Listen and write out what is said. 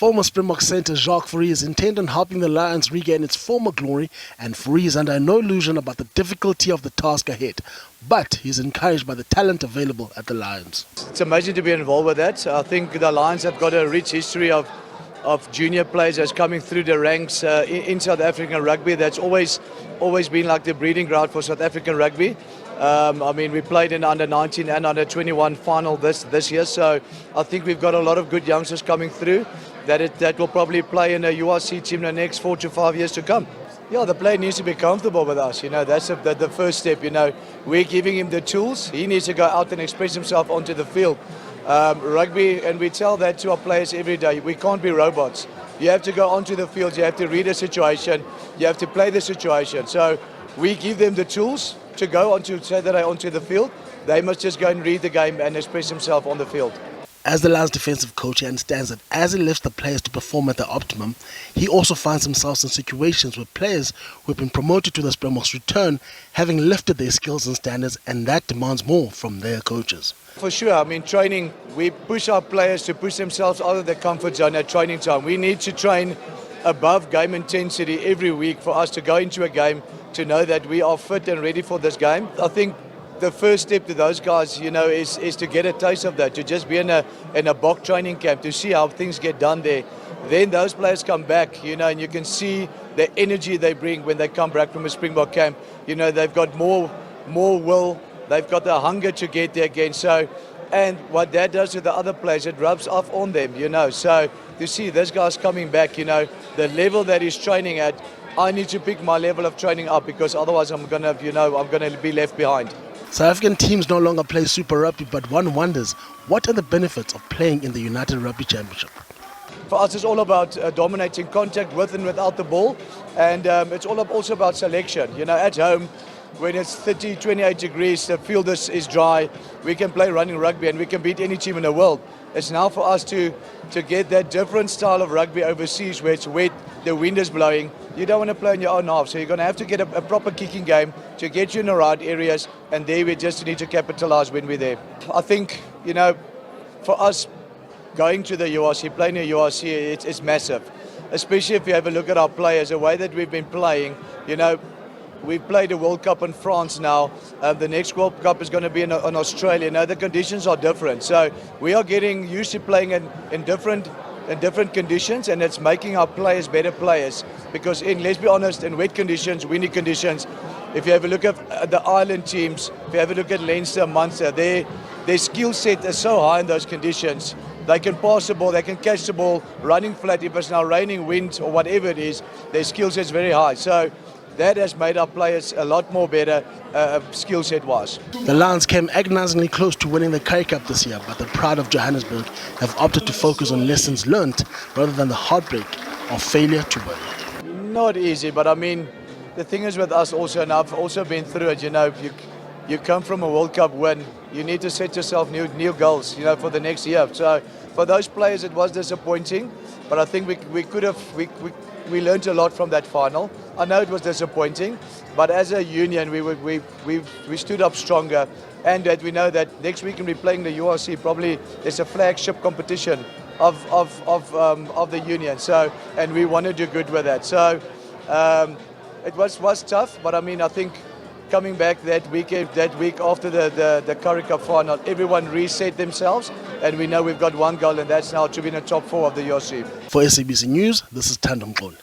Former Springbok centre Jaque Fourie is intent on helping the Lions regain its former glory, and Fourie is under no illusion about the difficulty of the task ahead. But he's encouraged by the talent available at the Lions. It's amazing to be involved with that. I think the Lions have got a rich history of junior players that's coming through the ranks in South African rugby. That's always been like the breeding ground for South African rugby. I mean, we played in under 19 and under 21 final this year, so I think we've got a lot of good youngsters coming through that will probably play in a URC team in the next 4 to 5 years to come. Yeah, the player needs to be comfortable with us. That's the first step. We're giving him the tools. He needs to go out and express himself onto the field. Rugby, and we tell that to our players every day. We can't be robots. You have to go onto the field. You have to read a situation. You have to play the situation. So we give them the tools to go onto Saturday onto the field. They must just go and read the game and express themselves on the field. As the Lions defensive coach, he understands that as he lifts the players to perform at their optimum, he also finds himself in situations where players who have been promoted to the Springboks return, having lifted their skills and standards, and that demands more from their coaches. For sure, I mean, training, we push our players to push themselves out of their comfort zone at training time. We need to train above game intensity every week for us to go into a game to know that we are fit and ready for this game. I think the first step to those guys, is to get a taste of that, to just be in a Bok training camp, to see how things get done there. Then those players come back, and you can see the energy they bring when they come back from a Springbok camp. They've got more will, they've got the hunger to get there again. So, and what that does to the other players, it rubs off on them, So to see this guy's coming back, the level that he's training at, I need to pick my level of training up, because otherwise I'm gonna be left behind. South African teams no longer play Super Rugby, but one wonders, what are the benefits of playing in the United Rugby Championship? For us, it's all about dominating contact with and without the ball, and it's also about selection. At home, when it's 30, 28 degrees, the field is dry, we can play running rugby and we can beat any team in the world. It's now for us to get that different style of rugby overseas where it's wet, the wind is blowing. You don't want to play in your own half, so you're going to have to get a proper kicking game to get you in the right areas, and there we just need to capitalize when we're there. I think, for us going to the URC, playing in the URC, it's massive. Especially if you have a look at our players, the way that we've been playing, we've played a World Cup in France now. The next World Cup is going to be in Australia. Now the conditions are different, so we are getting used to playing in different conditions, and it's making our players better players. Because let's be honest, in wet conditions, windy conditions, if you have a look at the island teams, if you have a look at Leinster, Munster, their skill set is so high in those conditions. They can pass the ball, they can catch the ball, running flat. If it's now raining, wind, or whatever it is, their skill set is very high. So that has made our players a lot more better skill set-wise. The Lions came agonizingly close to winning the Currie Cup this year, but the pride of Johannesburg have opted to focus on lessons learnt rather than the heartbreak of failure to win. Not easy, but I mean, the thing is with us also, and I've also been through it, you come from a World Cup win, you need to set yourself new goals, for the next year. So for those players it was disappointing, but I think we learned a lot from that final. I know it was disappointing, but as a union we stood up stronger, and that we know that next week when we're playing the URC, probably it's a flagship competition of the union. So, and we want to do good with that. So it was tough, but I mean, I think coming back that week after the Currie Cup final, everyone reset themselves, and we know we've got one goal, and that's now to be in the top 4 of the URC. For SABC News, this is Tandem Gqoli.